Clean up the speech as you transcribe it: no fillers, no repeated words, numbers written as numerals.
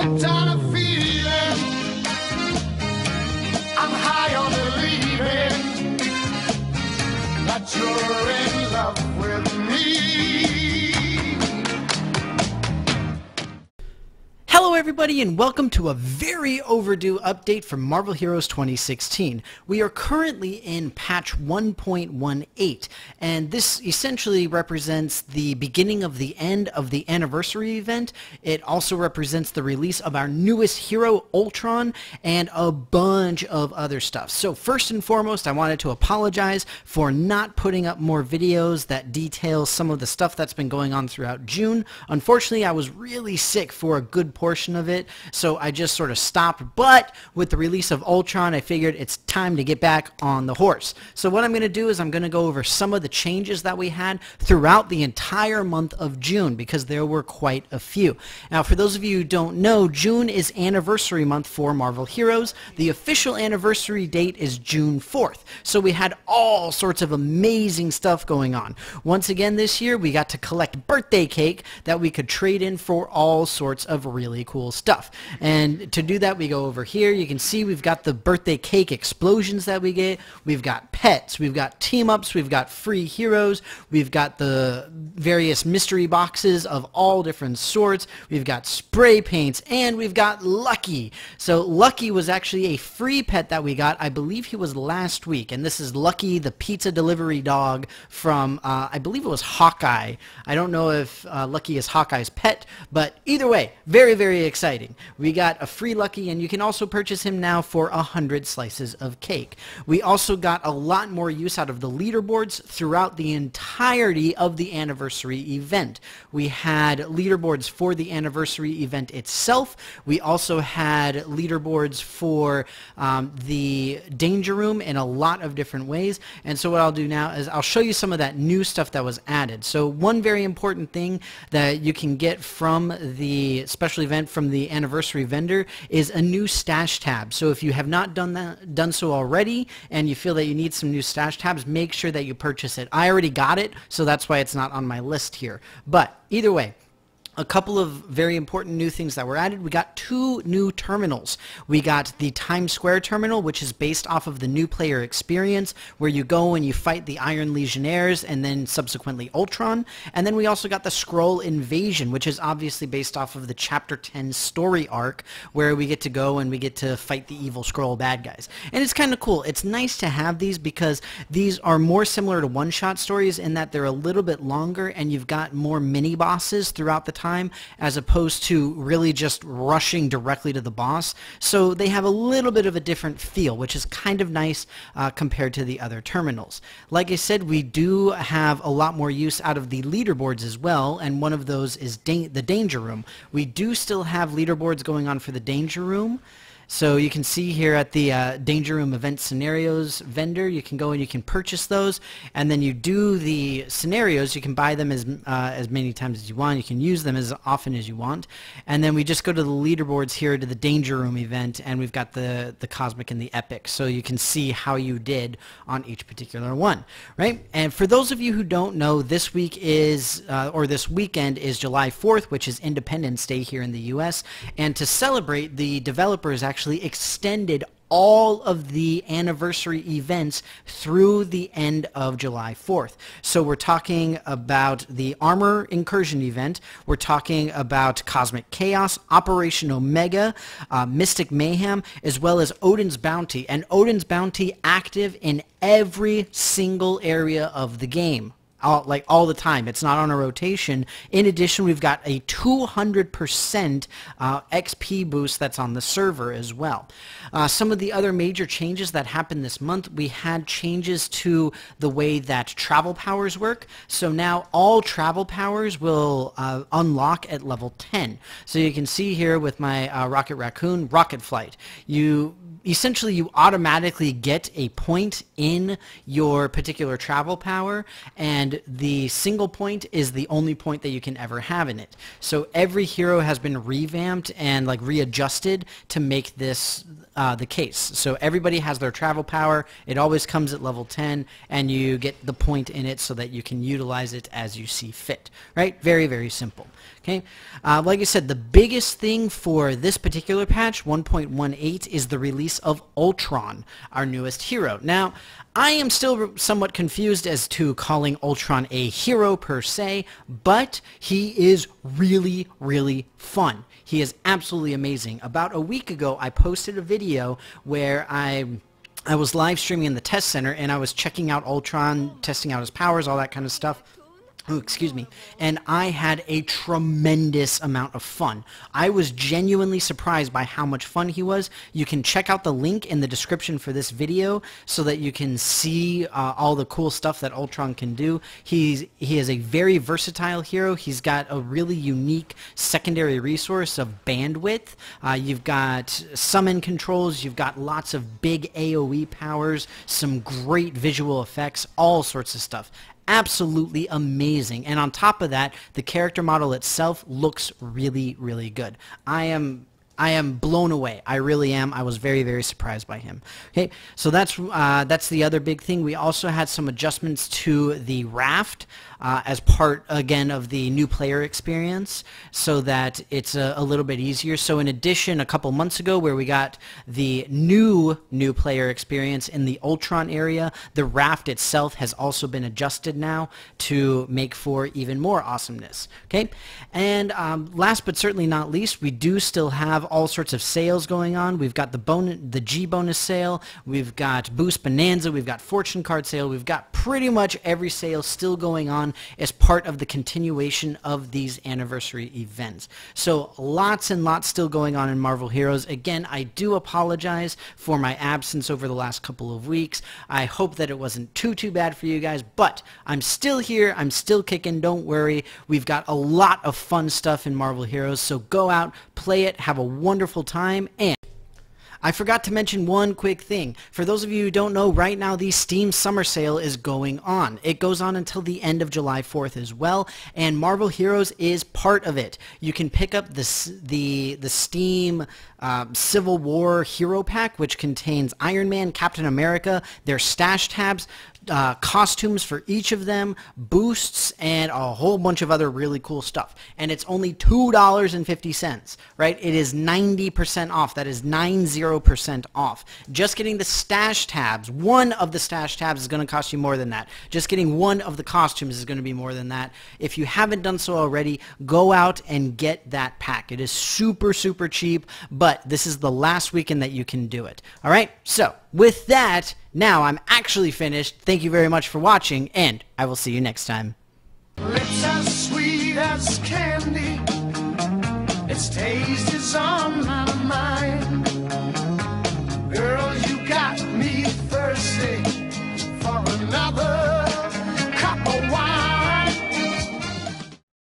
hooked on a feeling. I'm high on believing that you're in love with me. Hello everybody and welcome to a very overdue update from Marvel Heroes 2016. We are currently in patch 1.18 and this essentially represents the beginning of the end of the anniversary event. It also represents the release of our newest hero, Ultron, and a bunch of other stuff. So first and foremost, I wanted to apologize for not putting up more videos that detail some of the stuff that's been going on throughout June. Unfortunately, I was really sick for a good portion of it, so I just sort of stopped, but with the release of Ultron, I figured it's time to get back on the horse. So what I'm going to do is I'm going to go over some of the changes that we had throughout the entire month of June, because there were quite a few. Now, for those of you who don't know, June is anniversary month for Marvel Heroes. The official anniversary date is June 4th, so we had all sorts of amazing stuff going on. Once again this year, we got to collect birthday cake that we could trade in for all sorts of really cool stuff. And to do that, we go over here. You can see we've got the birthday cake explosions that we get. We've got pets, we've got team-ups, we've got free heroes, we've got the various mystery boxes of all different sorts, we've got spray paints, and we've got Lucky. So Lucky was actually a free pet that we got. I believe he was last week, and this is Lucky, the pizza delivery dog from, I believe it was Hawkeye. I don't know if Lucky is Hawkeye's pet, but either way, very, very exciting. We got a free Lucky, and you can also purchase him now for 100 slices of cake. We also got a lot more use out of the leaderboards throughout the entirety of the anniversary event. We had leaderboards for the anniversary event itself. We also had leaderboards for the Danger Room in a lot of different ways. And so what I'll do now is I'll show you some of that new stuff that was added. So one very important thing that you can get from the special event from the anniversary vendor is a new stash tab. So if you have not done so already and you feel that you need some new stash tabs, make sure that you purchase it. I already got it, so that's why it's not on my list here. But either way, a couple of very important new things that were added. We got two new terminals. We got the Times Square terminal, which is based off of the new player experience, where you go and you fight the Iron Legionnaires and then subsequently Ultron. And then we also got the Skrull Invasion, which is obviously based off of the Chapter 10 story arc, where we get to go and we get to fight the evil Skrull bad guys. And it's kind of cool. It's nice to have these because these are more similar to one-shot stories in that they're a little bit longer and you've got more mini-bosses throughout the time, as opposed to really just rushing directly to the boss. So they have a little bit of a different feel, which is kind of nice compared to the other terminals. Like I said, we do have a lot more use out of the leaderboards as well, and one of those is the Danger Room. We do still have leaderboards going on for the Danger Room. So you can see here at the Danger Room Event Scenarios vendor, you can go and you can purchase those, and then you do the scenarios. You can buy them as many times as you want. You can use them as often as you want. And then we just go to the leaderboards here to the Danger Room event, and we've got the Cosmic and the Epic, so you can see how you did on each particular one, right? And for those of you who don't know, this week is, or this weekend is July 4th, which is Independence Day here in the US, and to celebrate, the developers actually extended all of the anniversary events through the end of July 4th. So we're talking about the Armor Incursion event, we're talking about Cosmic Chaos, Operation Omega, Mystic Mayhem, as well as Odin's Bounty, and Odin's Bounty active in every single area of the game. Like all the time. It's not on a rotation. In addition, we've got a 200% XP boost that's on the server as well. Some of the other major changes that happened this month, we had changes to the way that travel powers work. So now all travel powers will unlock at level 10. So you can see here with my Rocket Raccoon, Rocket Flight. Essentially, you automatically get a point in your particular travel power, and the single point is the only point that you can ever have in it. So every hero has been revamped and like readjusted to make this the case. So everybody has their travel power. It always comes at level 10, and you get the point in it so that you can utilize it as you see fit. Right? Very, very simple. Okay, like I said, the biggest thing for this particular patch, 1.18, is the release of Ultron, our newest hero. Now, I am still somewhat confused as to calling Ultron a hero per se, but he is really, really fun. He is absolutely amazing. About a week ago, I posted a video where I was live streaming in the test center, and I was checking out Ultron, testing out his powers, all that kind of stuff. Oh, excuse me. And I had a tremendous amount of fun. I was genuinely surprised by how much fun he was. You can check out the link in the description for this video so that you can see all the cool stuff that Ultron can do. He is a very versatile hero. He's got a really unique secondary resource of bandwidth. You've got summon controls. You've got lots of big AoE powers, some great visual effects, all sorts of stuff. Absolutely amazing. And on top of that, the character model itself looks really, really good. I am blown away. I really am. I was very, very surprised by him. Okay, so that's the other big thing. We also had some adjustments to the raft as part, again, of the new player experience so that it's a little bit easier. So in addition, a couple months ago where we got the new player experience in the Ultron area, the raft itself has also been adjusted now to make for even more awesomeness. Okay, and last but certainly not least, we do still have all sorts of sales going on. We've got the G bonus sale, we've got Boost Bonanza, we've got Fortune card sale, we've got pretty much every sale still going on as part of the continuation of these anniversary events. So lots and lots still going on in Marvel Heroes. Again, I do apologize for my absence over the last couple of weeks. I hope that it wasn't too bad for you guys, but I'm still here, I'm still kicking, don't worry. We've got a lot of fun stuff in Marvel Heroes, so go out, play it, have a wonderful time, and I forgot to mention one quick thing. For those of you who don't know, right now the Steam Summer Sale is going on. It goes on until the end of July 4th as well, and Marvel Heroes is part of it. You can pick up the Steam Civil War Hero Pack, which contains Iron Man, Captain America, their stash tabs, costumes for each of them, boosts, and a whole bunch of other really cool stuff. And it's only $2.50, right? It is 90% off. That is 90% off. Just getting the stash tabs, one of the stash tabs is going to cost you more than that. Just getting one of the costumes is going to be more than that. If you haven't done so already, go out and get that pack. It is super, super cheap, but this is the last weekend that you can do it. All right? So, with that, now I'm actually finished. Thank you very much for watching, and I will see you next time. Lips as sweet as candy, its taste is on my